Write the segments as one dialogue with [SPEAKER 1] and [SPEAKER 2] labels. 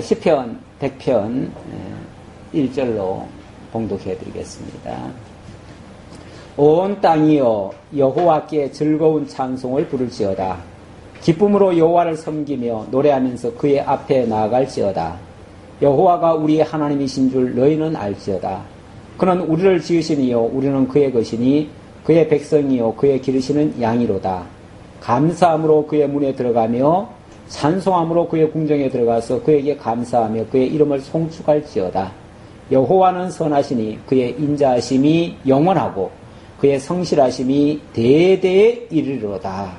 [SPEAKER 1] 시편 100편 1절로 봉독해 드리겠습니다. 온 땅이여 여호와께 즐거운 찬송을 부를지어다. 기쁨으로 여호와를 섬기며 노래하면서 그의 앞에 나아갈지어다. 여호와가 우리의 하나님이신 줄 너희는 알지어다. 그는 우리를 지으시니요 우리는 그의 것이니 그의 백성이요 그의 기르시는 양이로다. 감사함으로 그의 문에 들어가며 찬송함으로 그의 궁정에 들어가서 그에게 감사하며 그의 이름을 송축할지어다. 여호와는 선하시니 그의 인자하심이 영원하고 그의 성실하심이 대대에 이르리로다.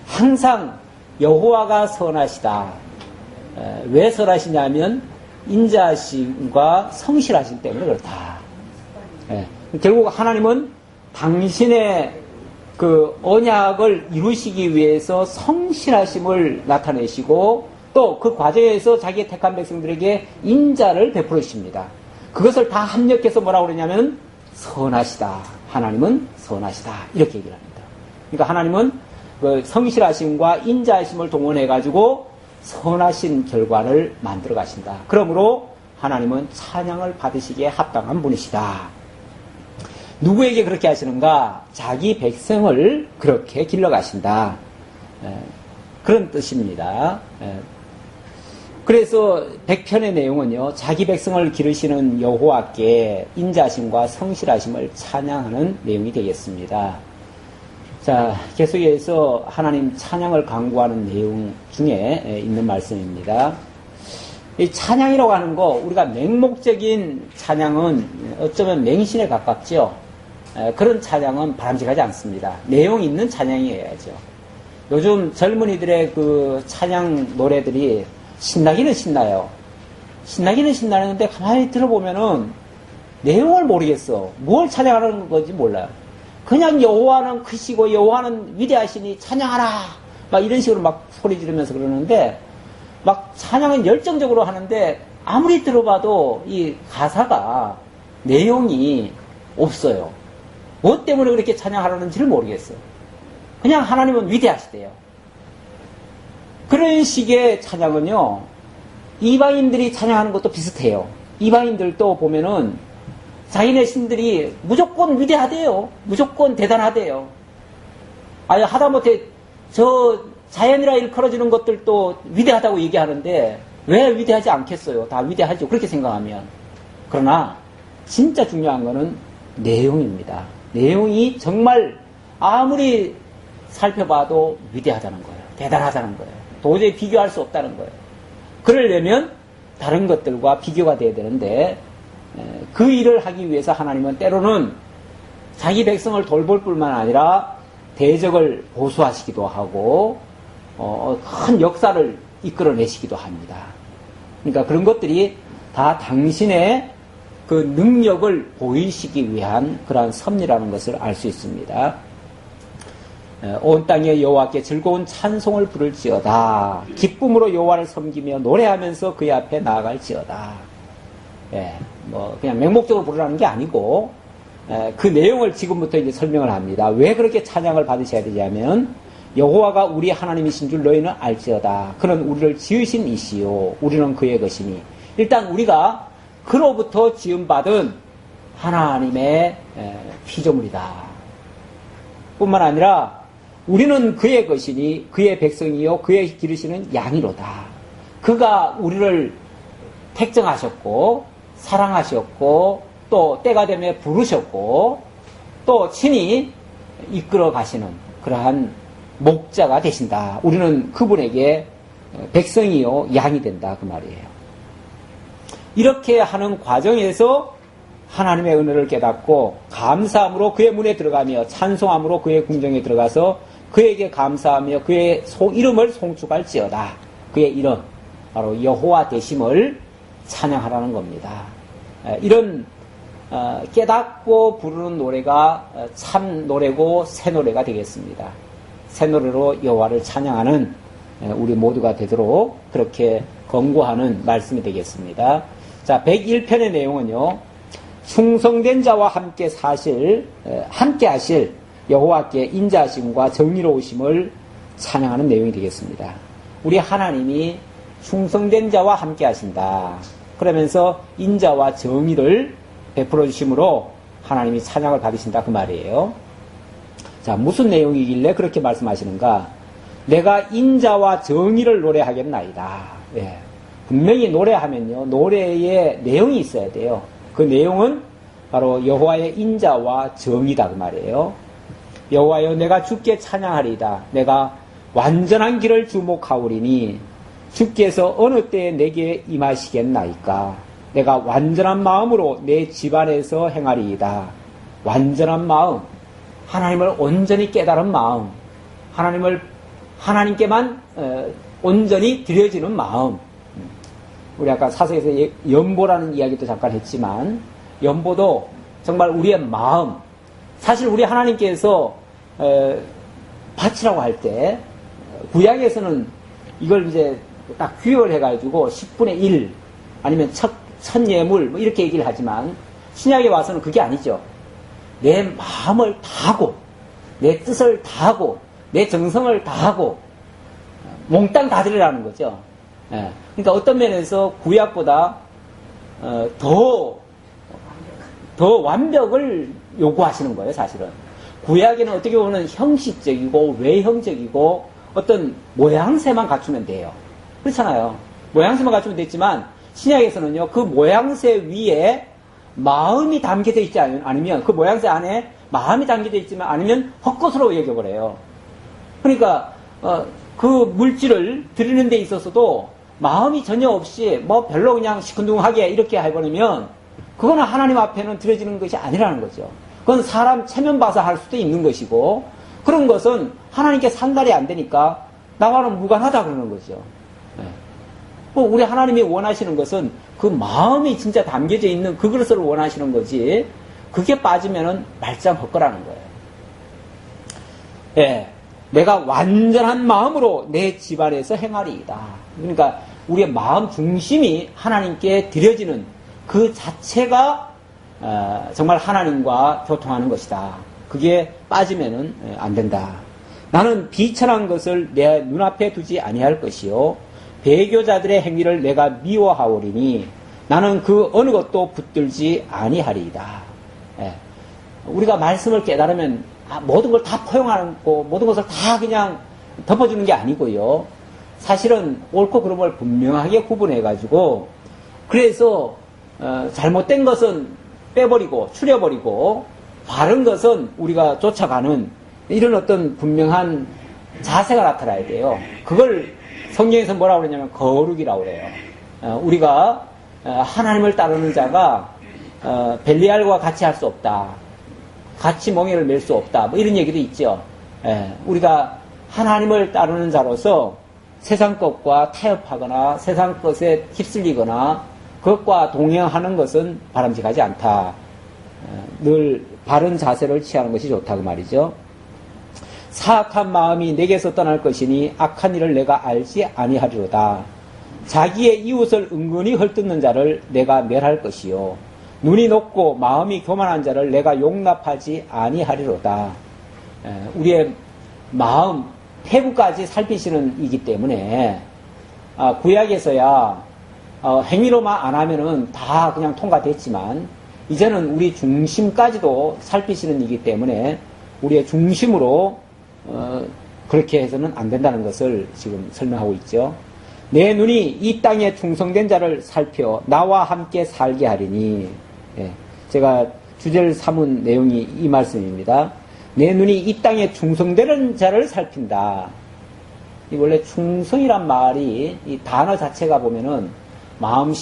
[SPEAKER 1] 항상 여호와가 선하시다. 왜 선하시냐면 인자하심과 성실하심 때문에 그렇다. 결국 하나님은 당신의 그 언약을 이루시기 위해서 성실하심을 나타내시고 또 그 과정에서 자기의 택한 백성들에게 인자를 베풀으십니다. 그것을 다 합력해서 뭐라고 그러냐면 선하시다. 하나님은 선하시다. 이렇게 얘기를 합니다. 그러니까 하나님은 그 성실하심과 인자하심을 동원해가지고 선하신 결과를 만들어 가신다. 그러므로 하나님은 찬양을 받으시기에 합당한 분이시다. 누구에게 그렇게 하시는가? 자기 백성을 그렇게 길러가신다. 그런 뜻입니다. 그래서 100편의 내용은요, 자기 백성을 기르시는 여호와께 인자심과 성실하심을 찬양하는 내용이 되겠습니다. 자, 계속해서 하나님 찬양을 강구하는 내용 중에 있는 말씀입니다. 이 찬양이라고 하는 거, 우리가 맹목적인 찬양은 어쩌면 맹신에 가깝죠. 그런 찬양은 바람직하지 않습니다. 내용 있는 찬양이어야죠. 요즘 젊은이들의 그 찬양 노래들이 신나기는 신나요. 신나기는 신나는데 가만히 들어보면은 내용을 모르겠어. 뭘 찬양하는 건지 몰라요. 그냥 여호와는 크시고 여호와는 위대하시니 찬양하라 막 이런 식으로 막 소리 지르면서 그러는데 막 찬양은 열정적으로 하는데 아무리 들어봐도 이 가사가 내용이 없어요. 뭐 때문에 그렇게 찬양하라는지를 모르겠어요. 그냥 하나님은 위대하시대요. 그런 식의 찬양은요, 이방인들이 찬양하는 것도 비슷해요. 이방인들도 보면은 자기네 신들이 무조건 위대하대요. 무조건 대단하대요. 아니, 하다못해 저 자연이라 일컬어지는 것들도 위대하다고 얘기하는데 왜 위대하지 않겠어요? 다 위대하죠. 그렇게 생각하면. 그러나 진짜 중요한 거는 내용입니다. 내용이 정말 아무리 살펴봐도 위대하다는 거예요. 대단하다는 거예요. 도저히 비교할 수 없다는 거예요. 그러려면 다른 것들과 비교가 돼야 되는데 그 일을 하기 위해서 하나님은 때로는 자기 백성을 돌볼 뿐만 아니라 대적을 보수하시기도 하고 큰 역사를 이끌어내시기도 합니다. 그러니까 그런 것들이 다 당신의 그 능력을 보이시기 위한 그러한 섭리라는 것을 알 수 있습니다. 온 땅에 여호와께 즐거운 찬송을 부를지어다. 기쁨으로 여호와를 섬기며 노래하면서 그의 앞에 나아갈지어다. 뭐 그냥 맹목적으로 부르라는 게 아니고 그 내용을 지금부터 이제 설명을 합니다. 왜 그렇게 찬양을 받으셔야 되냐면 여호와가 우리 하나님이신 줄 너희는 알지어다. 그는 우리를 지으신 이시요 우리는 그의 것이니. 일단 우리가 그로부터 지음받은 하나님의 피조물이다. 뿐만 아니라 우리는 그의 것이니 그의 백성이요 그의 기르시는 양이로다. 그가 우리를 택정하셨고 사랑하셨고 또 때가 되면 부르셨고 또 친히 이끌어 가시는 그러한 목자가 되신다. 우리는 그분에게 백성이요 양이 된다 그 말이에요. 이렇게 하는 과정에서 하나님의 은혜를 깨닫고 감사함으로 그의 문에 들어가며 찬송함으로 그의 궁정에 들어가서 그에게 감사하며 그의 이름을 송축할지어다. 그의 이름 바로 여호와 되심을 찬양하라는 겁니다. 이런 깨닫고 부르는 노래가 참 노래고 새 노래가 되겠습니다. 새 노래로 여호와를 찬양하는 우리 모두가 되도록 그렇게 권고하는 말씀이 되겠습니다. 자, 101편의 내용은요. 충성된 자와 함께 하실 여호와께 인자하심과 정의로우심을 찬양하는 내용이 되겠습니다. 우리 하나님이 충성된 자와 함께 하신다. 그러면서 인자와 정의를 베풀어 주심으로 하나님이 찬양을 받으신다 그 말이에요. 자, 무슨 내용이길래 그렇게 말씀하시는가? 내가 인자와 정의를 노래하겠나이다. 예. 분명히 노래하면요, 노래에 내용이 있어야 돼요. 그 내용은 바로 여호와의 인자와 정의다 그 말이에요. 여호와여, 내가 주께 찬양하리이다. 내가 완전한 길을 주목하오리니 주께서 어느 때에 내게 임하시겠나이까? 내가 완전한 마음으로 내 집안에서 행하리이다. 완전한 마음, 하나님을 온전히 깨달은 마음, 하나님께만 온전히 드려지는 마음. 우리 아까 사서에서 연보라는 이야기도 잠깐 했지만, 연보도 정말 우리의 마음, 사실 우리 하나님께서 바치라고 할 때, 구약에서는 이걸 이제 딱 규율 해가지고 10분의 1 아니면 첫 예물 뭐 이렇게 얘기를 하지만, 신약에 와서는 그게 아니죠. 내 마음을 다하고 내 뜻을 다하고 내 정성을 다하고 몽땅 다 드리라는 거죠. 예. 그러니까 어떤 면에서 구약보다 더 완벽을 요구하시는 거예요. 사실은 구약에는 어떻게 보면 형식적이고 외형적이고 어떤 모양새만 갖추면 돼요. 그렇잖아요. 모양새만 갖추면 됐지만 신약에서는요, 그 모양새 위에 마음이 담겨져 있지 않으면, 그 모양새 안에 마음이 담겨져 있지만 않으면 헛것으로 여겨버려요. 그러니까 그 물질을 드리는 데 있어서도 마음이 전혀 없이 뭐 별로 그냥 시큰둥하게 이렇게 해버리면 그거는 하나님 앞에는 드려지는 것이 아니라는 거죠. 그건 사람 체면 봐서 할 수도 있는 것이고, 그런 것은 하나님께 상달이 안 되니까 나와는 무관하다 그러는 거죠. 우리 하나님이 원하시는 것은 그 마음이 진짜 담겨져 있는 그 그릇을 원하시는 거지, 그게 빠지면은 말짱 헛거라는 거예요. 예, 내가 완전한 마음으로 내 집안에서 행하리이다. 그러니까 우리의 마음 중심이 하나님께 드려지는 그 자체가 정말 하나님과 교통하는 것이다. 그게 빠지면은 안 된다. 나는 비천한 것을 내 눈앞에 두지 아니할 것이요, 배교자들의 행위를 내가 미워하오리니 나는 그 어느 것도 붙들지 아니하리이다. 예. 우리가 말씀을 깨달으면 모든 걸 다 포용하고 모든 것을 다 그냥 덮어주는 게 아니고요. 사실은 옳고 그름을 분명하게 구분해가지고, 그래서 잘못된 것은 빼버리고 추려버리고 바른 것은 우리가 쫓아가는 이런 어떤 분명한 자세가 나타나야 돼요. 그걸 성경에서 뭐라고 그러냐면 거룩이라고 그래요. 우리가 하나님을 따르는 자가 벨리알과 같이 할 수 없다. 같이 멍에를 맬 수 없다. 뭐 이런 얘기도 있죠. 우리가 하나님을 따르는 자로서 세상 것과 타협하거나 세상 것에 휩쓸리거나 그것과 동행하는 것은 바람직하지 않다. 늘 바른 자세를 취하는 것이 좋다고 말이죠. 사악한 마음이 내게서 떠날 것이니 악한 일을 내가 알지 아니하리로다. 자기의 이웃을 은근히 헐뜯는 자를 내가 멸할 것이요, 눈이 높고 마음이 교만한 자를 내가 용납하지 아니하리로다. 우리의 마음 태부까지 살피시는 이기 때문에 구약에서야 행위로만 안 하면은 다 그냥 통과됐지만, 이제는 우리 중심까지도 살피시는 이기 때문에 우리의 중심으로 그렇게 해서는 안 된다는 것을 지금 설명하고 있죠. 내 눈이 이 땅에 충성된 자를 살펴 나와 함께 살게 하리니, 제가 주제를 삼은 내용이 이 말씀입니다. 내 눈이 이 땅에 충성되는 자를 살핀다. 이 원래 충성이란 말이 이 단어 자체가 보면은 마음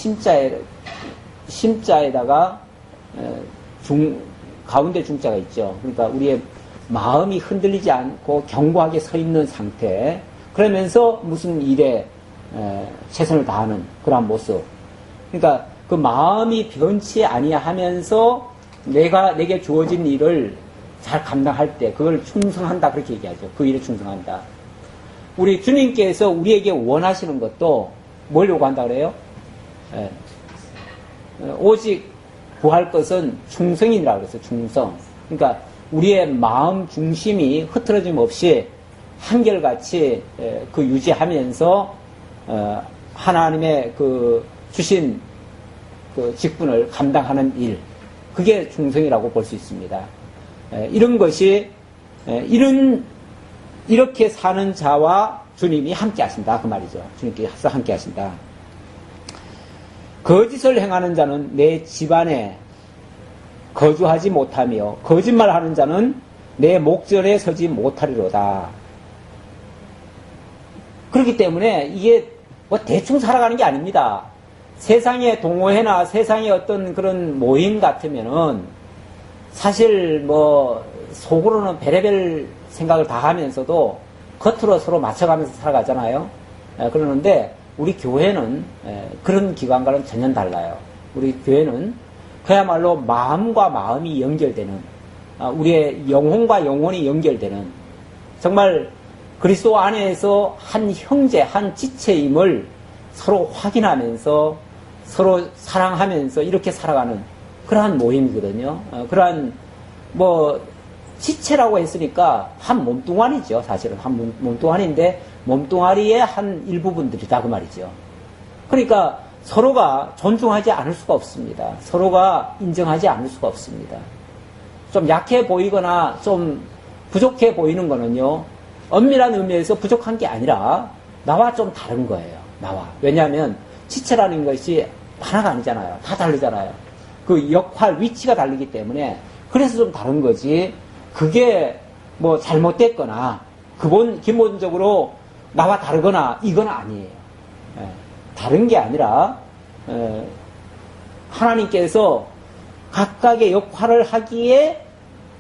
[SPEAKER 1] 심자에다가 가운데 중자가 있죠. 그러니까 우리의 마음이 흔들리지 않고 견고하게 서 있는 상태, 그러면서 무슨 일에 최선을 다하는 그런 모습. 그러니까 그 마음이 변치 아니하면서 내게 주어진 일을 잘 감당할 때 그걸 충성한다, 그렇게 얘기하죠. 그 일에 충성한다. 우리 주님께서 우리에게 원하시는 것도 뭘 요구한다 그래요? 오직 구할 것은 충성이라고 그랬어요. 충성. 그러니까 우리의 마음 중심이 흐트러짐 없이 한결같이 그 유지하면서 하나님의 그 주신 그 직분을 감당하는 일, 그게 충성이라고 볼 수 있습니다. 이런 것이 이렇게 사는 자와 주님이 함께 하신다 그 말이죠. 주님께서 함께 하신다. 거짓을 행하는 자는 내 집안에 거주하지 못하며 거짓말하는 자는 내 목전에 서지 못하리로다. 그렇기 때문에 이게 뭐 대충 살아가는 게 아닙니다. 세상의 동호회나 세상의 어떤 그런 모임 같으면은 사실 뭐 속으로는 별의별 생각을 다 하면서도 겉으로 서로 맞춰가면서 살아가잖아요. 그러는데 우리 교회는 그런 기관과는 전혀 달라요. 우리 교회는 그야말로 마음과 마음이 연결되는, 우리의 영혼과 영혼이 연결되는, 정말 그리스도 안에서 한 형제, 한 지체임을 서로 확인하면서 서로 사랑하면서 이렇게 살아가는 그러한 모임이거든요. 그러한 뭐 지체라고 했으니까 한 몸뚱아리죠. 사실은 한 몸뚱아리인데 몸뚱아리의 한 일부분들이다 그 말이죠. 그러니까 서로가 존중하지 않을 수가 없습니다. 서로가 인정하지 않을 수가 없습니다. 좀 약해 보이거나 좀 부족해 보이는 거는요, 엄밀한 의미에서 부족한 게 아니라 나와 좀 다른 거예요. 나와. 왜냐하면 지체라는 것이 하나가 아니잖아요. 다 다르잖아요. 그 역할, 위치가 다르기 때문에 그래서 좀 다른 거지, 그게 뭐 잘못됐거나 기본적으로 나와 다르거나 이건 아니에요. 다른 게 아니라 하나님께서 각각의 역할을 하기에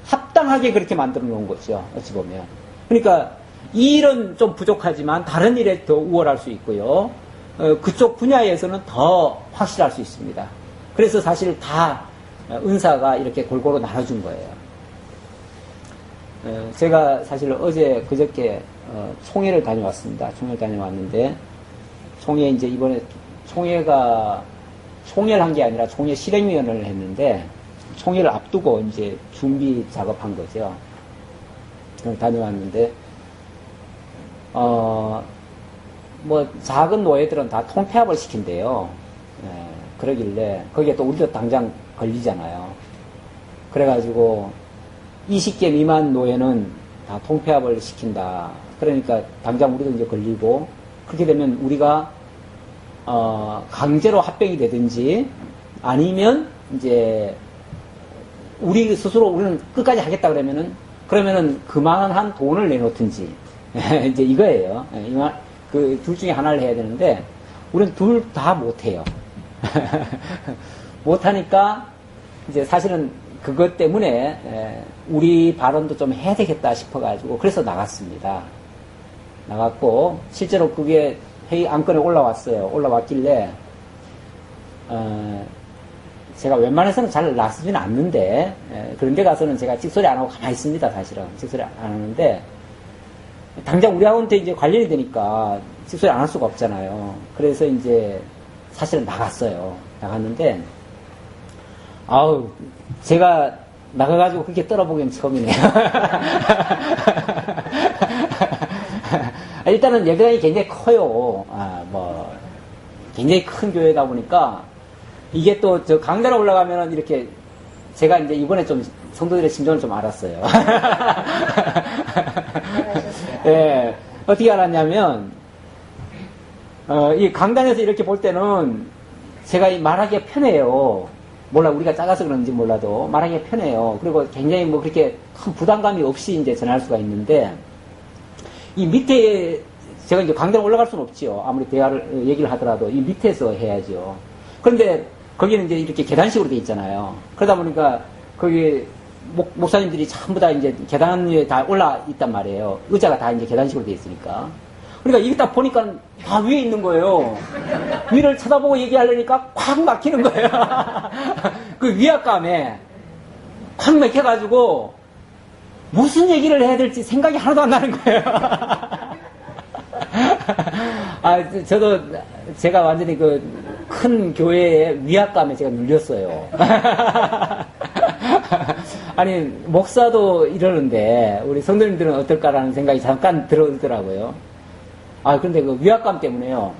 [SPEAKER 1] 합당하게 그렇게 만들어 놓은 거죠. 어찌 보면. 그러니까 이 일은 좀 부족하지만 다른 일에 더 우월할 수 있고요. 그쪽 분야에서는 더 확실할 수 있습니다. 그래서 사실 다 은사가 이렇게 골고루 나눠준 거예요. 제가 사실 어제 그저께 총회를 다녀왔습니다. 총회를 다녀왔는데, 총회 이제 이번에 총회를 한 게 아니라 총회 실행위원회를 했는데, 총회를 앞두고 이제 준비 작업한 거죠. 다녀왔는데, 뭐 작은 노예들은 다 통폐합을 시킨대요. 그러길래 거기에 또 우리도 당장 걸리잖아요. 그래가지고 20개 미만 노예는 다 통폐합을 시킨다. 그러니까 당장 우리도 이제 걸리고, 그렇게 되면 우리가 강제로 합병이 되든지 아니면 이제 우리 스스로 우리는 끝까지 하겠다 그러면은 그만한 돈을 내놓든지 이제 이거예요. 그 둘 중에 하나를 해야 되는데 우리는 둘 다 못해요. 못하니까 이제 사실은 그것 때문에 우리 발언도 좀 해야 되겠다 싶어가지고 그래서 나갔습니다. 나갔고 실제로 그게 회의 안건에 올라왔어요. 올라왔길래 제가 웬만해서는 잘 나서지는 않는데 그런 데 가서는 제가 찍소리 안 하고 가만히 있습니다. 사실은 찍소리 안 하는데 당장 우리하고한테 이제 관련이 되니까 찍소리 안 할 수가 없잖아요. 그래서 이제 사실은 나갔어요. 나갔는데 아우 제가 나가가지고 그렇게 떨어보기는 처음이네요. 일단은 예배당이 굉장히 커요. 뭐 굉장히 큰 교회다 보니까 이게 또 저 강단에 올라가면은 이렇게 제가 이제 이번에 좀 성도들의 심정을 좀 알았어요. 예, 어떻게 알았냐면 이 강단에서 이렇게 볼 때는 제가 말하기가 편해요. 몰라, 우리가 작아서 그런지 몰라도 말하기가 편해요. 그리고 굉장히 뭐 그렇게 큰 부담감이 없이 이제 전할 수가 있는데, 이 밑에, 제가 이제 강단에 올라갈 수는 없지요. 아무리 얘기를 하더라도 이 밑에서 해야죠. 그런데 거기는 이제 이렇게 계단식으로 돼 있잖아요. 그러다 보니까 거기 목사님들이 전부 다 이제 계단 위에 다 올라 있단 말이에요. 의자가 다 이제 계단식으로 돼 있으니까. 그러니까 이게 딱 보니까 다 위에 있는 거예요. 위를 쳐다보고 얘기하려니까 콱 막히는 거예요. 그 위압감에 콱 막혀가지고 무슨 얘기를 해야 될지 생각이 하나도 안 나는 거예요. 저도 제가 완전히 그 큰 교회의 위압감에 제가 눌렸어요. 아니, 목사도 이러는데 우리 성도님들은 어떨까라는 생각이 잠깐 들더라고요. 그런데 그 위압감 때문에요.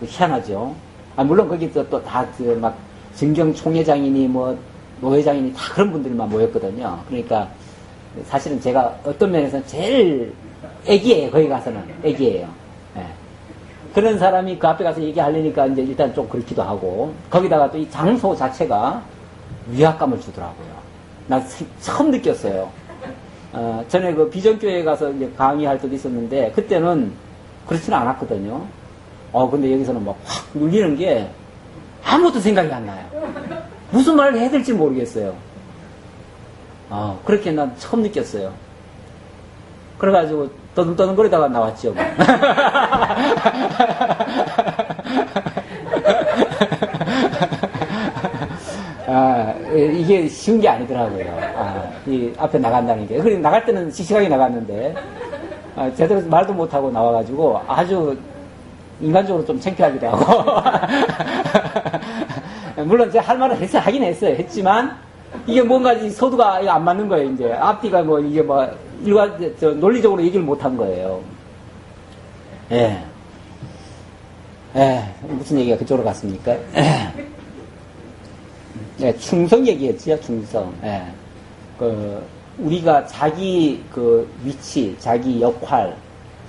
[SPEAKER 1] 희한하죠. 물론 거기 또 다 막 정경 총회장이니 뭐 노회장이니 다 그런 분들만 모였거든요. 그러니까 사실은 제가 어떤 면에서는 제일 애기예요. 거기 가서는 애기예요. 예. 그런 사람이 그 앞에 가서 얘기하려니까 이제 일단 좀 그렇기도 하고, 거기다가 또 이 장소 자체가 위압감을 주더라고요. 난 처음 느꼈어요. 전에 그 비전교회에 가서 이제 강의할 때도 있었는데, 그때는 그렇지는 않았거든요. 근데 여기서는 막 확 눌리는 게 아무것도 생각이 안 나요. 무슨 말을 해야 될지 모르겠어요. 그렇게 난 처음 느꼈어요. 그래가지고 떠듬떠듬거리다가 나왔죠. 이게 쉬운 게 아니더라고요. 이 앞에 나간다는 게. 그리고 나갈 때는 씩씩하게 나갔는데, 제대로 말도 못하고 나와가지고 아주 인간적으로 좀 창피하기도 하고. 물론 제가 할 말은 하긴 했어요. 했지만, 이게 뭔가 이 서두가 안 맞는 거예요, 이제. 앞뒤가 뭐, 이게 뭐, 논리적으로 얘기를 못 한 거예요. 예. 무슨 얘기가 그쪽으로 갔습니까? 예, 충성 얘기했지요, 충성. 예. 우리가 자기 위치, 자기 역할,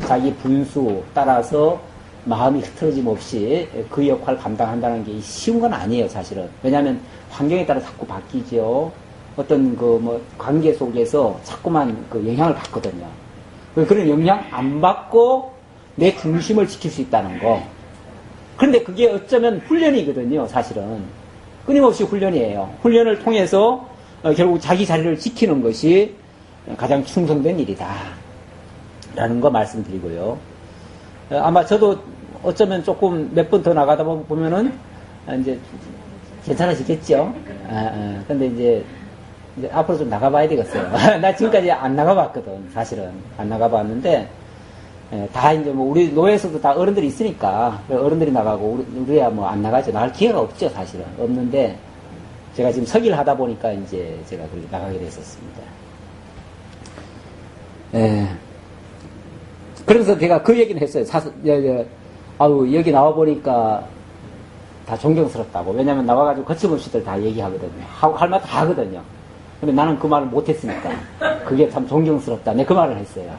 [SPEAKER 1] 자기 분수 따라서 마음이 흐트러짐 없이 그 역할을 감당한다는 게 쉬운 건 아니에요, 사실은. 왜냐하면 환경에 따라 자꾸 바뀌죠. 어떤 관계 속에서 자꾸만 영향을 받거든요. 그런 영향 안 받고 내 중심을 지킬 수 있다는 거. 그런데 그게 어쩌면 훈련이거든요, 사실은. 끊임없이 훈련이에요. 훈련을 통해서 결국 자기 자리를 지키는 것이 가장 충성된 일이다. 라는 거 말씀드리고요. 아마 저도 어쩌면 조금 몇 번 더 나가다 보면은 이제 괜찮아지겠죠. 근데 이제 앞으로 좀 나가봐야 되겠어요. 나 지금까지 안 나가봤거든, 사실은. 안 나가봤는데, 다 이제 우리 노예에서도 다 어른들이 있으니까, 어른들이 나가고, 우리야 안 나가죠. 나갈 기회가 없죠, 사실은. 없는데, 제가 지금 서기를 하다 보니까 이제 제가 그렇게 나가게 됐었습니다. 그래서 제가 그 얘기는 했어요. 여기 나와보니까 다 존경스럽다고. 왜냐면 나와가지고 거침없이들 다 얘기하거든요. 할 말 다 하거든요. 근데 나는 그 말을 못했으니까. 그게 참 존경스럽다. 내 그 말을 했어요.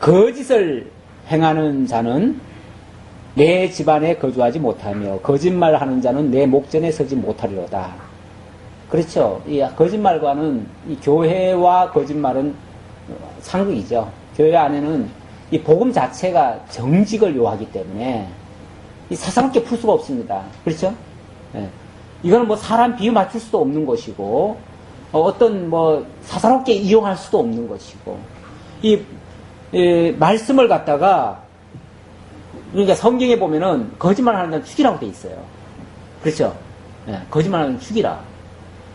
[SPEAKER 1] 거짓을 행하는 자는 내 집안에 거주하지 못하며 거짓말하는 자는 내 목전에 서지 못하리로다. 그렇죠. 이 거짓말과는 이 교회와 거짓말은 상극이죠. 교회 안에는 이 복음 자체가 정직을 요하기 때문에 이 사사롭게 풀 수가 없습니다. 그렇죠? 이거는 사람 비유 맞출 수도 없는 것이고 어떤 사사롭게 이용할 수도 없는 것이고 이 말씀을 갖다가 그러니까 성경에 보면은 거짓말하는 자는 죽이라고 돼 있어요. 그렇죠? 거짓말하는 죽이라.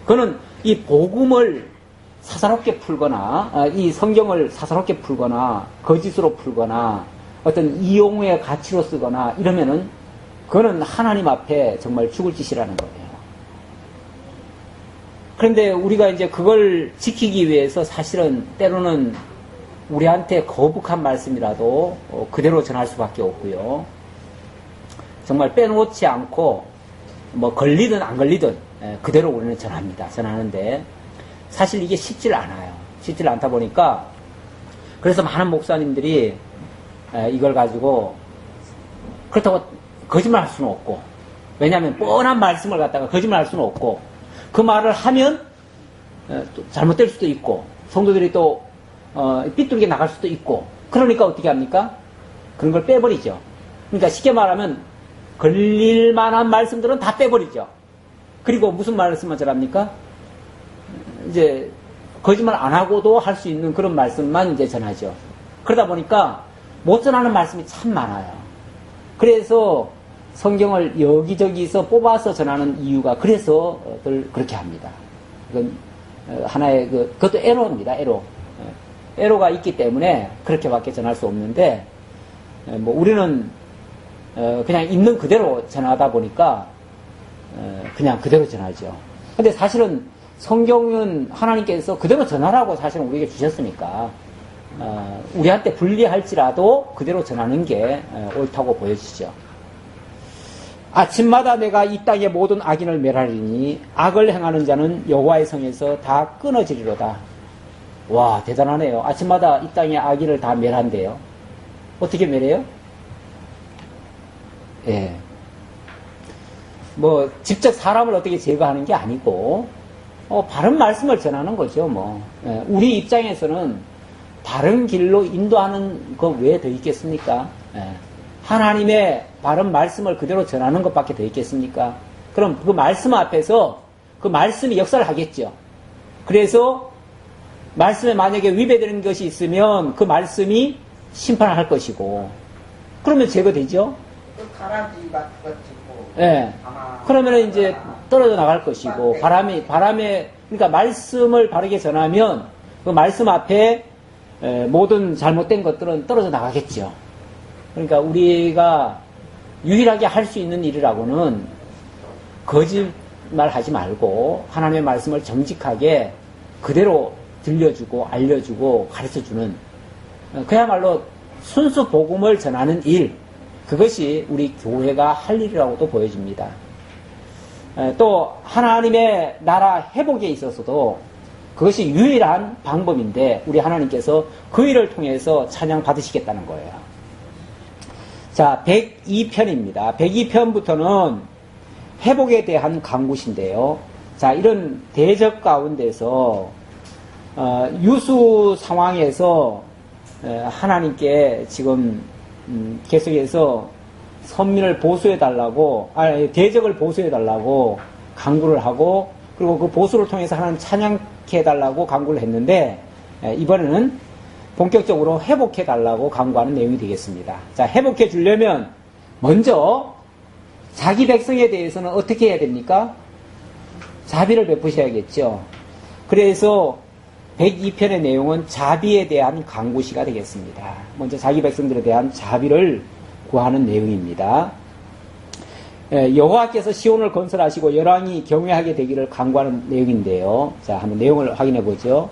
[SPEAKER 1] 그거는 이 복음을 사사롭게 풀거나 이 성경을 사사롭게 풀거나 거짓으로 풀거나 어떤 이용의 가치로 쓰거나 이러면은 그거는 하나님 앞에 정말 죽을 짓이라는 거예요. 그런데 우리가 이제 그걸 지키기 위해서 사실은 때로는 우리한테 거북한 말씀이라도 그대로 전할 수밖에 없고요. 정말 빼놓지 않고 걸리든 안 걸리든 그대로 우리는 전하는데 사실 이게 쉽질 않아요. 쉽질 않다 보니까 그래서 많은 목사님들이 이걸 가지고 그렇다고 거짓말할 수는 없고 왜냐하면 뻔한 말씀을 갖다가 거짓말할 수는 없고 그 말을 하면 또 잘못될 수도 있고 성도들이 또 삐뚤게 나갈 수도 있고 그러니까 어떻게 합니까? 그런 걸 빼버리죠. 그러니까 쉽게 말하면 걸릴 만한 말씀들은 다 빼버리죠. 그리고 무슨 말씀만 전합니까? 이제 거짓말 안 하고도 할 수 있는 그런 말씀만 이제 전하죠. 그러다 보니까 못 전하는 말씀이 참 많아요. 그래서 성경을 여기저기서 뽑아서 전하는 이유가 그래서들 그렇게 합니다. 이건 하나의 그것도 에러입니다. 에러가 있기 때문에 그렇게밖에 전할 수 없는데 우리는 그냥 있는 그대로 전하다 보니까 그냥 그대로 전하죠. 근데 사실은 성경은 하나님께서 그대로 전하라고 사실은 우리에게 주셨으니까 우리한테 불리할지라도 그대로 전하는 게 옳다고 보여지죠. 아침마다 내가 이 땅의 모든 악인을 멸하리니 악을 행하는 자는 여호와의 성에서 다 끊어지리로다. 와, 대단하네요. 아침마다 이 땅의 악인을 다 멸한대요. 어떻게 멸해요? 예. 뭐 직접 사람을 어떻게 제거하는 게 아니고 바른 말씀을 전하는 거죠. 뭐 우리 입장에서는 바른 길로 인도하는 거 외에 더 있겠습니까? 하나님의 바른 말씀을 그대로 전하는 것밖에 더 있겠습니까? 그럼 그 말씀 앞에서 그 말씀이 역사를 하겠죠. 그래서 말씀에 만약에 위배되는 것이 있으면 그 말씀이 심판을 할 것이고, 그러면 제거되죠.
[SPEAKER 2] 또 가라지 같은
[SPEAKER 1] 예. 그러면 이제 떨어져 나갈 것이고, 바람에, 그러니까 말씀을 바르게 전하면 그 말씀 앞에 모든 잘못된 것들은 떨어져 나가겠죠. 그러니까 우리가 유일하게 할 수 있는 일이라고는 거짓말 하지 말고 하나님의 말씀을 정직하게 그대로 들려주고 알려주고 가르쳐주는, 그야말로 순수 복음을 전하는 일, 그것이 우리 교회가 할 일이라고도 보여집니다. 또 하나님의 나라 회복에 있어서도 그것이 유일한 방법인데 우리 하나님께서 그 일을 통해서 찬양 받으시겠다는 거예요. 자, 102편입니다. 102편부터는 회복에 대한 강구신데요. 자, 이런 대적 가운데서 유수 상황에서 하나님께 지금 계속해서 선민을 보수해달라고, 대적을 보수해달라고 강구를 하고, 그리고 그 보수를 통해서 하나님 찬양해달라고 강구를 했는데, 이번에는 본격적으로 회복해달라고 강구하는 내용이 되겠습니다. 자, 회복해주려면 먼저 자기 백성에 대해서는 어떻게 해야 됩니까? 자비를 베푸셔야겠죠. 그래서 102편의 내용은 자비에 대한 강구시가 되겠습니다. 먼저 자기 백성들에 대한 자비를 구하는 내용입니다. 여호와께서 시온을 건설하시고 열왕이 경외하게 되기를 강구하는 내용인데요. 자, 한번 내용을 확인해 보죠.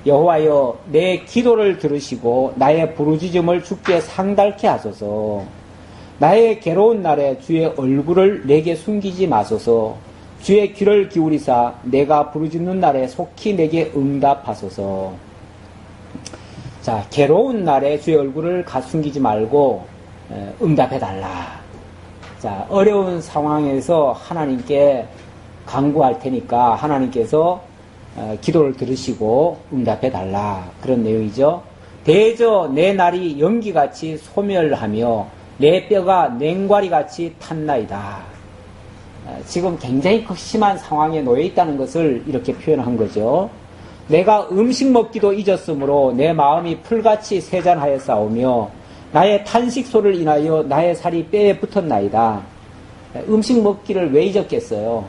[SPEAKER 1] 여호와여, 내 기도를 들으시고 나의 부르짖음을 주께 상달케 하소서. 나의 괴로운 날에 주의 얼굴을 내게 숨기지 마소서. 주의 귀를 기울이사 내가 부르짖는 날에 속히 내게 응답하소서. 자, 괴로운 날에 주의 얼굴을 숨기지 말고 응답해달라. 자, 어려운 상황에서 하나님께 간구할 테니까 하나님께서 기도를 들으시고 응답해달라. 그런 내용이죠. 대저 내 날이 연기같이 소멸하며 내 뼈가 냉과리같이 탔나이다. 지금 굉장히 극심한 상황에 놓여 있다는 것을 이렇게 표현한 거죠. 내가 음식 먹기도 잊었으므로 내 마음이 풀같이 세잔하였사오며 나의 탄식 소리를 인하여 나의 살이 뼈에 붙었나이다. 음식 먹기를 왜 잊었겠어요?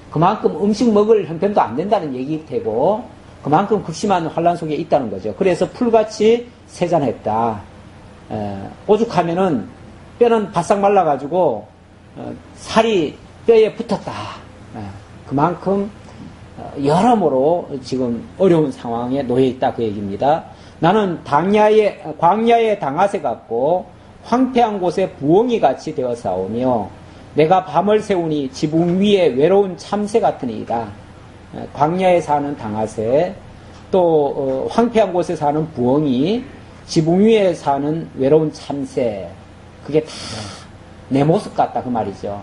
[SPEAKER 1] 그만큼 음식 먹을 형편도 안 된다는 얘기일 테고 그만큼 극심한 환란 속에 있다는 거죠. 그래서 풀같이 세잔했다. 오죽하면은 뼈는 바싹 말라가지고 살이 뼈에 붙었다. 그만큼 여러모로 지금 어려운 상황에 놓여 있다, 그 얘기입니다. 나는 광야의 당아새 같고 황폐한 곳에 부엉이 같이 되어 싸우며 내가 밤을 새우니 지붕 위에 외로운 참새 같으니이다. 광야에 사는 당아새, 또 황폐한 곳에 사는 부엉이, 지붕 위에 사는 외로운 참새, 그게 다 내 모습 같다, 그 말이죠.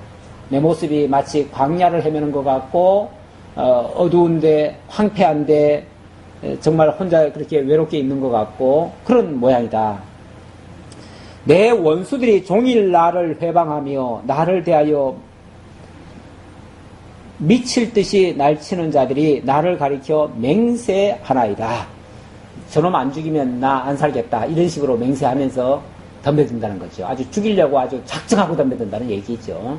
[SPEAKER 1] 내 모습이 마치 광야를 헤매는 것 같고 어두운데 황폐한데 정말 혼자 그렇게 외롭게 있는 것 같고 그런 모양이다. 내 원수들이 종일 나를 회방하며 나를 대하여 미칠 듯이 날치는 자들이 나를 가리켜 맹세하나이다. 저놈 안 죽이면 나 안 살겠다. 이런 식으로 맹세하면서 덤벼든다는 거죠. 아주 죽이려고 아주 작정하고 덤벼든다는 얘기죠.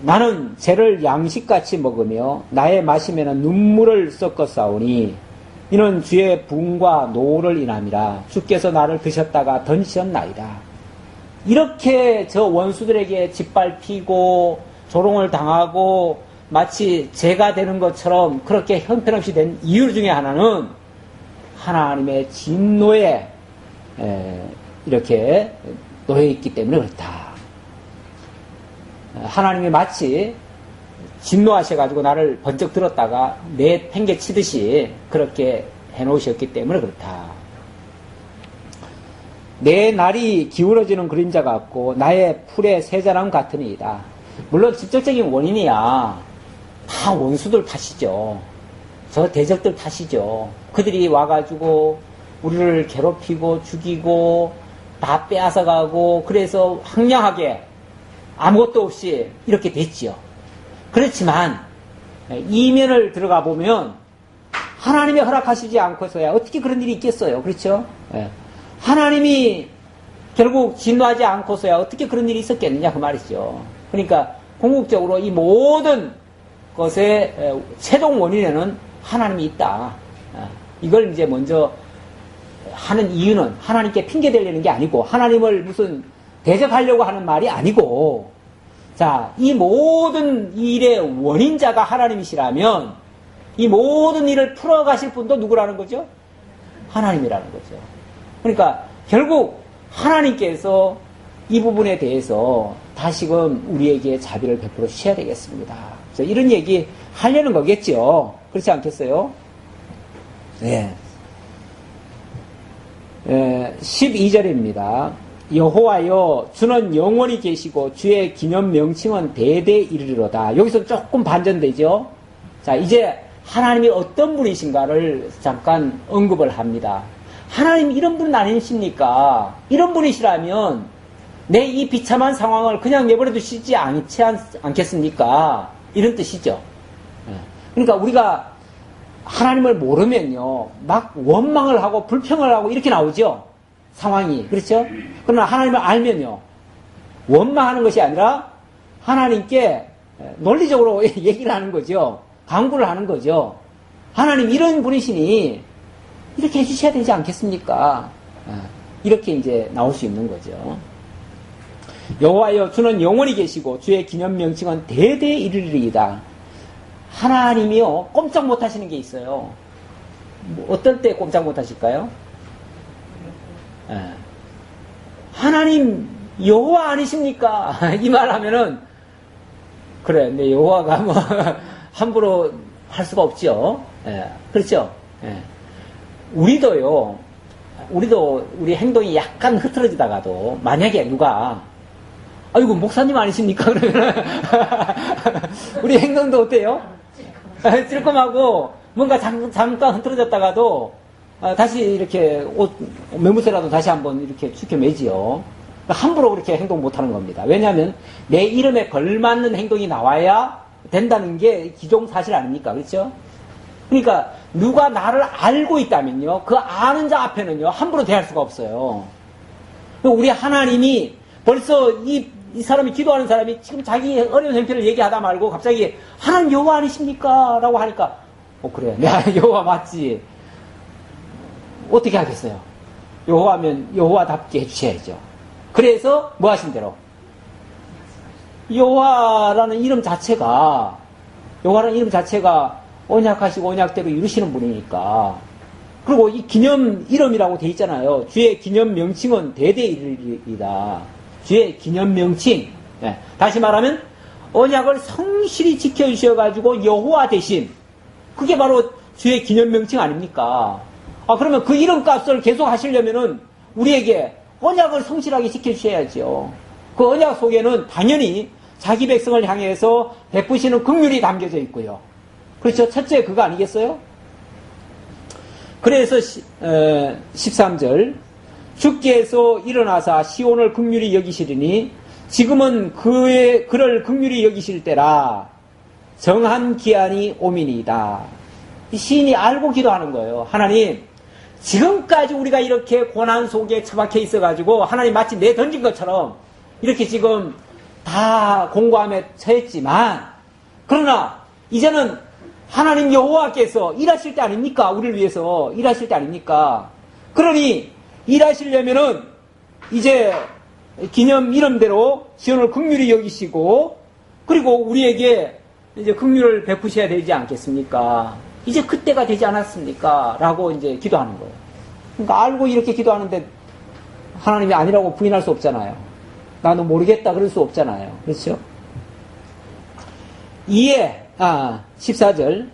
[SPEAKER 1] 나는 죄를 양식같이 먹으며 나의 마심에는 눈물을 섞어 싸우니 이는 주의 분과 노를 인함이라. 주께서 나를 드셨다가 던지셨나이다. 이렇게 저 원수들에게 짓밟히고 조롱을 당하고 마치 죄가 되는 것처럼 그렇게 형편없이 된 이유 중에 하나는 하나님의 진노에 이렇게 놓여 있기 때문에 그렇다. 하나님이 마치 진노하셔가지고 나를 번쩍 들었다가 내 팽개 치듯이 그렇게 해놓으셨기 때문에 그렇다. 내 날이 기울어지는 그림자 같고 나의 풀의 새자람 같으니이다. 물론 직접적인 원인이야 다 원수들 탓이죠. 저 대적들 탓이죠. 그들이 와가지고 우리를 괴롭히고 죽이고 다 빼앗아가고 그래서 황량하게 아무것도 없이 이렇게 됐지요. 그렇지만 이면을 들어가 보면 하나님이 허락하시지 않고서야 어떻게 그런 일이 있겠어요. 그렇죠? 하나님이 결국 진노하지 않고서야 어떻게 그런 일이 있었겠느냐 그 말이죠. 그러니까 궁극적으로 이 모든 것의 최종 원인에는 하나님이 있다. 이걸 이제 먼저 하는 이유는 하나님께 핑계대려는 게 아니고 하나님을 무슨 대적하려고 하는 말이 아니고 자, 이 모든 일의 원인자가 하나님이시라면 이 모든 일을 풀어가실 분도 누구라는 거죠? 하나님이라는 거죠. 그러니까 결국 하나님께서 이 부분에 대해서 다시금 우리에게 자비를 베풀어 주셔야 되겠습니다. 그래서 이런 얘기 하려는 거겠죠. 그렇지 않겠어요? 네. 12절입니다. 여호와여 주는 영원히 계시고 주의 기념 명칭은 대대 이르리로다. 여기서 조금 반전되죠. 자, 이제 하나님이 어떤 분이신가를 잠깐 언급을 합니다. 하나님 이런 분은 아니십니까? 이런 분이시라면 내 이 비참한 상황을 그냥 내버려 두시지 않겠습니까? 이런 뜻이죠. 그러니까 우리가 하나님을 모르면요 막 원망을 하고 불평을 하고 이렇게 나오죠. 상황이. 그렇죠? 그러나 하나님을 알면요 원망하는 것이 아니라 하나님께 논리적으로 얘기를 하는 거죠. 강구를 하는 거죠. 하나님 이런 분이시니 이렇게 해주셔야 되지 않겠습니까? 이렇게 이제 나올 수 있는 거죠. 여호와여 주는 영원히 계시고 주의 기념 명칭은 대대 이르리이다. 하나님이요 꼼짝 못 하시는 게 있어요. 어떤 때 꼼짝 못 하실까요? 하나님 여호와 아니십니까? 이 말 하면은 그래 근데 여호와가 뭐 함부로 할 수가 없죠. 그렇죠? 우리도 우리 행동이 약간 흐트러지다가도 만약에 누가 아이고 목사님 아니십니까? 그러면 우리 행동도 어때요? 찔끔하고 뭔가 잠깐 흐트러졌다가도 다시 이렇게 옷 매무새라도 다시 한번 이렇게 축혀 매지요. 함부로 그렇게 행동 못하는 겁니다. 왜냐하면 내 이름에 걸맞는 행동이 나와야 된다는 게 기종사실 아닙니까? 그렇죠? 그러니까 누가 나를 알고 있다면요 그 아는 자 앞에는요 함부로 대할 수가 없어요. 우리 하나님이 벌써 이 사람이 기도하는 사람이 지금 자기 어려운 형편을 얘기하다 말고 갑자기 하나님 여호와 아니십니까? 라고 하니까 그래 내가 여호와 맞지. 어떻게 하겠어요? 여호와면 여호와답게 해주셔야죠. 그래서 뭐 하신 대로 여호와라는 이름 자체가 언약하시고 언약대로 이루시는 분이니까. 그리고 이 기념 이름이라고 돼 있잖아요. 주의 기념 명칭은 대대 이르리이다. 주의 기념 명칭. 다시 말하면 언약을 성실히 지켜주셔가지고 여호와 대신 그게 바로 주의 기념 명칭 아닙니까? 그러면 그 이름값을 계속 하시려면은 우리에게 언약을 성실하게 지켜주셔야죠. 그 언약 속에는 당연히 자기 백성을 향해서 베푸시는 긍휼이 담겨져 있고요. 그렇죠? 첫째 그거 아니겠어요? 그래서 13절 주께서 일어나사 시온을 긍휼히 여기시리니 지금은 그를 긍휼히 여기실 때라 정한 기한이 오미니이다. 이 시인이 알고 기도하는 거예요. 하나님 지금까지 우리가 이렇게 고난 속에 처박혀 있어가지고 하나님 마치 내 던진 것처럼 이렇게 지금 다 공고함에 처했지만 그러나 이제는 하나님 여호와께서 일하실 때 아닙니까? 우리를 위해서 일하실 때 아닙니까? 그러니 일하시려면은 이제 기념 이름대로 시온을 긍휼히 여기시고 그리고 우리에게 이제 긍휼을 베푸셔야 되지 않겠습니까? 이제 그때가 되지 않았습니까? 라고 이제 기도하는 거예요. 그러니까 알고 이렇게 기도하는데 하나님이 아니라고 부인할 수 없잖아요. 나도 모르겠다 그럴 수 없잖아요. 그렇죠? 이에 14절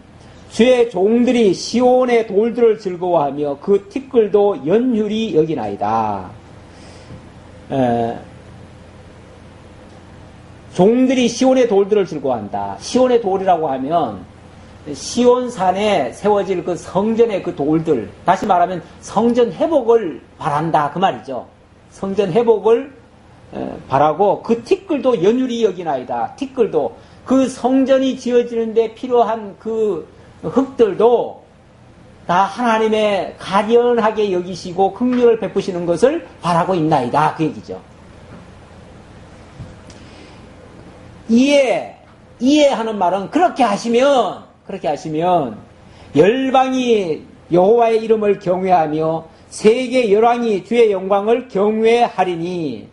[SPEAKER 1] 주의 종들이 시온의 돌들을 즐거워하며 그 티끌도 연휼히 여기나이다. 종들이 시온의 돌들을 즐거워한다. 시온의 돌이라고 하면 시온산에 세워질 그 성전의 그 돌들, 다시 말하면 성전 회복을 바란다 그 말이죠. 성전 회복을 바라고 그 티끌도 연휼히 여기나이다. 티끌도 그 성전이 지어지는데 필요한 그 흙들도 다 하나님의 가련하게 여기시고 긍휼을 베푸시는 것을 바라고 있나이다 그 얘기죠. 이해하는 말은 그렇게 하시면 열방이 여호와의 이름을 경외하며 세계 열왕이 주의 영광을 경외하리니.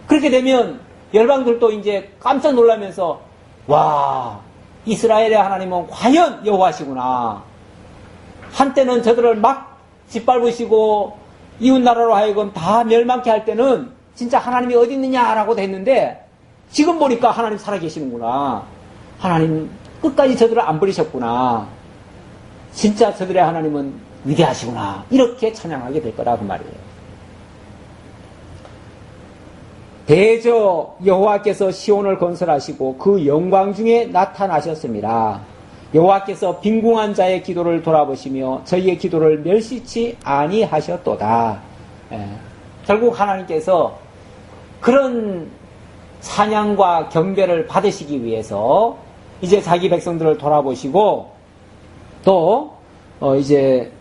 [SPEAKER 1] 그렇게 되면 열방들도 이제 깜짝 놀라면서 와, 이스라엘의 하나님은 과연 여호와시구나. 한때는 저들을 막 짓밟으시고 이웃나라로 하여금 다 멸망케 할 때는 진짜 하나님이 어디 있느냐라고 했는데 지금 보니까 하나님 살아계시는구나. 하나님 끝까지 저들을 안 버리셨구나. 진짜 저들의 하나님은 위대하시구나. 이렇게 찬양하게 될 거라 그 말이에요. 대저 여호와께서 시온을 건설하시고 그 영광 중에 나타나셨습니다. 여호와께서 빈궁한 자의 기도를 돌아보시며 저희의 기도를 멸시치 아니하셨도다. 결국 하나님께서 그런 찬양과 경배를 받으시기 위해서 이제 자기 백성들을 돌아보시고 또 이제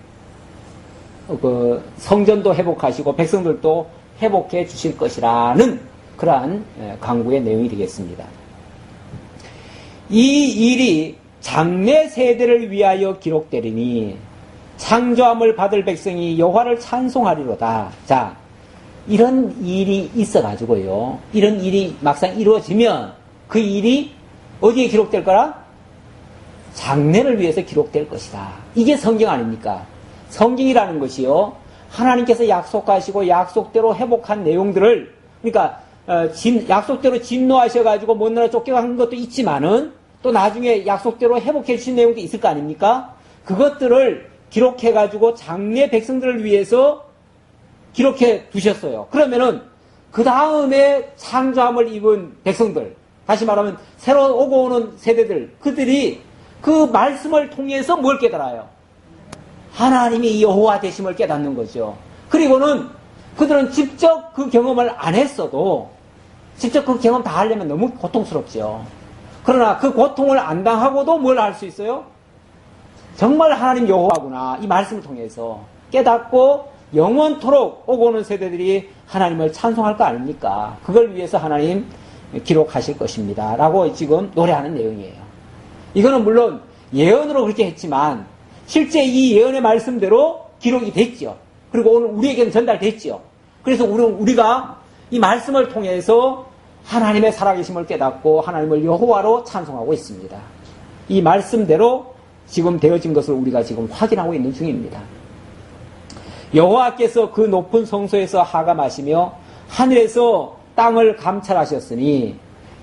[SPEAKER 1] 그 성전도 회복하시고 백성들도 회복해 주실 것이라는 그러한 강구의 내용이 되겠습니다. 이 일이 장래 세대를 위하여 기록되리니 창조함을 받을 백성이 여호와를 찬송하리로다. 자, 이런 일이 있어가지고요. 이런 일이 막상 이루어지면 그 일이 어디에 기록될 거라? 장래를 위해서 기록될 것이다. 이게 성경 아닙니까? 성경이라는 것이요. 하나님께서 약속하시고 약속대로 회복한 내용들을, 그러니까 약속대로 진노하셔가지고 못 나라 쫓겨간 것도 있지만은 또 나중에 약속대로 회복해 주신 내용도 있을 거 아닙니까? 그것들을 기록해가지고 장래 백성들을 위해서 기록해 두셨어요. 그러면은 그 다음에 창조함을 입은 백성들, 다시 말하면 새로 오고 오는 세대들, 그들이 그 말씀을 통해서 뭘 깨달아요? 하나님이 여호와 되심을 깨닫는 거죠. 그리고는 그들은 직접 그 경험을 안 했어도 직접 그 경험 다 하려면 너무 고통스럽죠. 그러나 그 고통을 안 당하고도 뭘 할 수 있어요? 정말 하나님 여호와구나, 이 말씀을 통해서 깨닫고 영원토록 오고 오는 세대들이 하나님을 찬송할 거 아닙니까? 그걸 위해서 하나님 기록하실 것입니다 라고 지금 노래하는 내용이에요. 이거는 물론 예언으로 그렇게 했지만 실제 이 예언의 말씀대로 기록이 됐죠. 그리고 오늘 우리에게는 전달됐죠. 그래서 우리가 이 말씀을 통해서 하나님의 살아계심을 깨닫고 하나님을 여호와로 찬송하고 있습니다. 이 말씀대로 지금 되어진 것을 우리가 지금 확인하고 있는 중입니다. 여호와께서 그 높은 성소에서 하감하시며 하늘에서 땅을 감찰하셨으니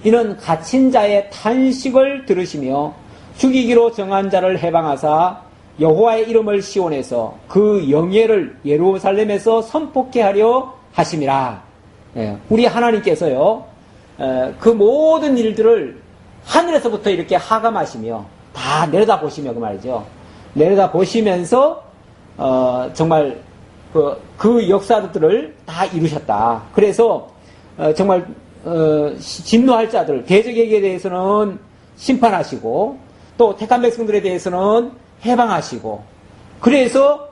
[SPEAKER 1] 이는 갇힌 자의 탄식을 들으시며 죽이기로 정한 자를 해방하사 여호와의 이름을 시온에서 그 영예를 예루살렘에서 선포케 하려 하심이라. 우리 하나님께서요, 그 모든 일들을 하늘에서부터 이렇게 하감하시며 다 내려다보시며 그 말이죠. 내려다보시면서 정말 그 역사들을 다 이루셨다. 그래서 정말 진노할 자들, 대적에게 대해서는 심판하시고 또 택한 백성들에 대해서는 해방하시고, 그래서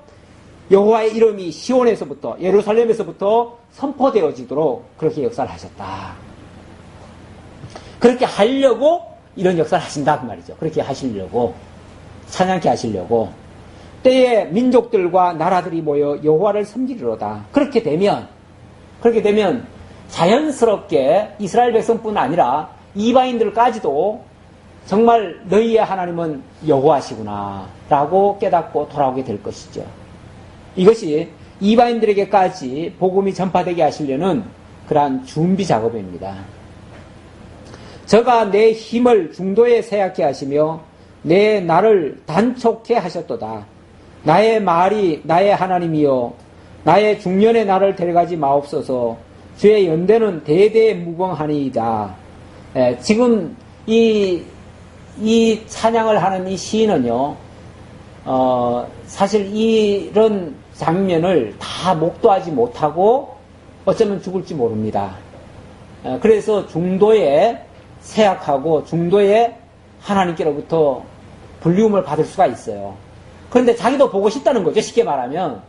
[SPEAKER 1] 여호와의 이름이 시온에서부터 예루살렘에서부터 선포되어지도록 그렇게 역사를 하셨다. 그렇게 하려고 이런 역사를 하신다 그 말이죠. 그렇게 하시려고, 찬양케 하시려고 때에 민족들과 나라들이 모여 여호와를 섬기리로다. 그렇게 되면 자연스럽게 이스라엘 백성뿐 아니라 이방인들까지도 정말 너희의 하나님은 여호와시구나 라고 깨닫고 돌아오게 될 것이죠. 이것이 이방인들에게까지 복음이 전파되게 하시려는 그러한 준비 작업입니다. 저가 내 힘을 중도에 세약케 하시며 내 날을 단촉케 하셨도다. 나의 말이 나의 하나님이요 나의 중년의 날을 데려가지 마옵소서. 주의 연대는 대대 무궁하니이다. 지금 이 찬양을 하는 이 시인은요, 사실 이런 장면을 다 목도하지 못하고 어쩌면 죽을지 모릅니다. 그래서 중도에 세약하고 중도에 하나님께로부터 불리움을 받을 수가 있어요. 그런데 자기도 보고 싶다는 거죠. 쉽게 말하면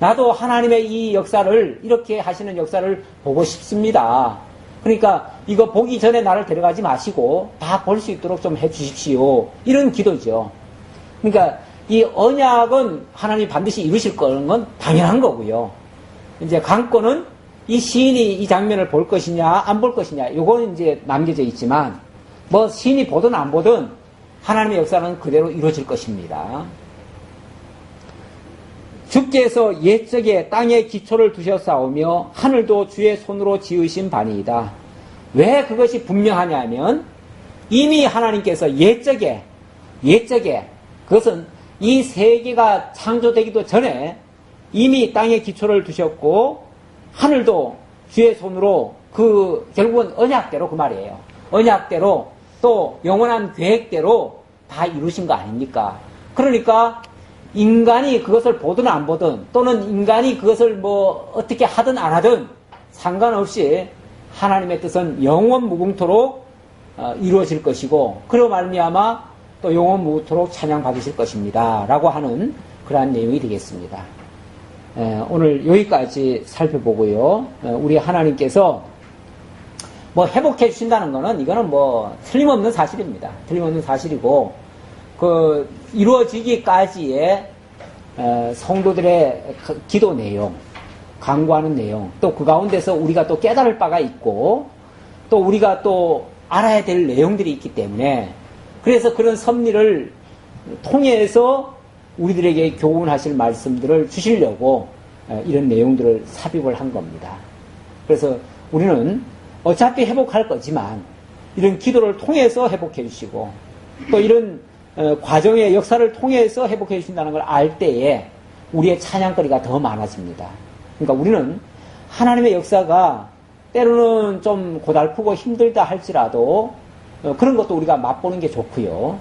[SPEAKER 1] 나도 하나님의 이 역사를, 이렇게 하시는 역사를 보고 싶습니다. 그러니까 이거 보기 전에 나를 데려가지 마시고 다 볼 수 있도록 좀 해주십시오. 이런 기도죠. 그러니까 이 언약은 하나님이 반드시 이루실 거는 건 당연한 거고요. 이제 관건은 이 시인이 이 장면을 볼 것이냐 안 볼 것이냐, 요거는 이제 남겨져 있지만 뭐 시인이 보든 안 보든 하나님의 역사는 그대로 이루어질 것입니다. 주께서 옛적에 땅에 기초를 두셨사오며 하늘도 주의 손으로 지으신 바니이다. 왜 그것이 분명하냐면 이미 하나님께서 옛적에 그것은 이 세계가 창조되기도 전에 이미 땅에 기초를 두셨고 하늘도 주의 손으로 결국은 언약대로 그 말이에요. 언약대로 또 영원한 계획대로 다 이루신 거 아닙니까? 그러니까 인간이 그것을 보든 안 보든 또는 인간이 그것을 뭐 어떻게 하든 안 하든 상관없이 하나님의 뜻은 영원 무궁토록 이루어질 것이고 그로 말미암아 또 영원 무궁토록 찬양받으실 것입니다 라고 하는 그러한 내용이 되겠습니다. 오늘 여기까지 살펴보고요. 우리 하나님께서 뭐 회복해 주신다는 거는 이거는 뭐 틀림없는 사실입니다. 틀림없는 사실이고 그 이루어지기까지의 성도들의 기도 내용, 강구하는 내용, 또 그 가운데서 우리가 또 깨달을 바가 있고 또 우리가 또 알아야 될 내용들이 있기 때문에 그래서 그런 섭리를 통해서 우리들에게 교훈하실 말씀들을 주시려고 이런 내용들을 삽입을 한 겁니다. 그래서 우리는 어차피 회복할 거지만 이런 기도를 통해서 회복해 주시고 또 이런 과정의 역사를 통해서 회복해 주신다는 걸 알 때에 우리의 찬양거리가 더 많아집니다. 그러니까 우리는 하나님의 역사가 때로는 좀 고달프고 힘들다 할지라도 그런 것도 우리가 맛보는 게 좋고요.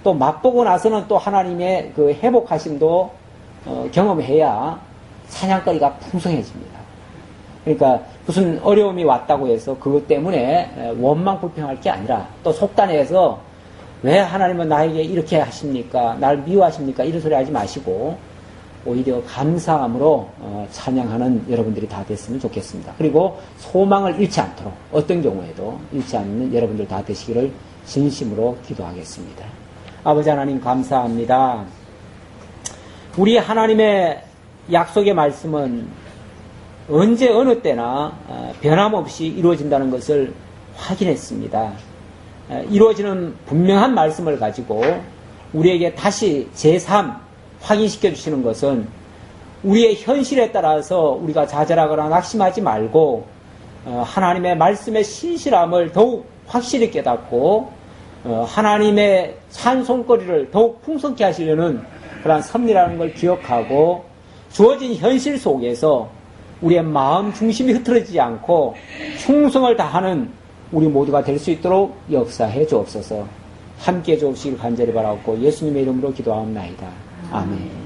[SPEAKER 1] 또 맛보고 나서는 또 하나님의 그 회복하심도 경험해야 찬양거리가 풍성해집니다. 그러니까 무슨 어려움이 왔다고 해서 그것 때문에 원망 불평할 게 아니라 또 속단해서 왜 하나님은 나에게 이렇게 하십니까? 날 미워하십니까? 이런 소리 하지 마시고 오히려 감사함으로 찬양하는 여러분들이 다 됐으면 좋겠습니다. 그리고 소망을 잃지 않도록 어떤 경우에도 잃지 않는 여러분들 다 되시기를 진심으로 기도하겠습니다. 아버지 하나님 감사합니다. 우리 하나님의 약속의 말씀은 언제 어느 때나 변함없이 이루어진다는 것을 확인했습니다. 이루어지는 분명한 말씀을 가지고 우리에게 다시 제3 확인시켜 주시는 것은 우리의 현실에 따라서 우리가 좌절하거나 낙심하지 말고 하나님의 말씀의 신실함을 더욱 확실히 깨닫고 하나님의 찬송거리를 더욱 풍성케 하시려는 그러한 섭리라는 걸 기억하고 주어진 현실 속에서 우리의 마음 중심이 흐트러지지 않고 충성을 다하는 우리 모두가 될 수 있도록 역사해 주옵소서. 함께 해 주옵시길 간절히 바라옵고 예수님의 이름으로 기도하옵나이다. 아멘.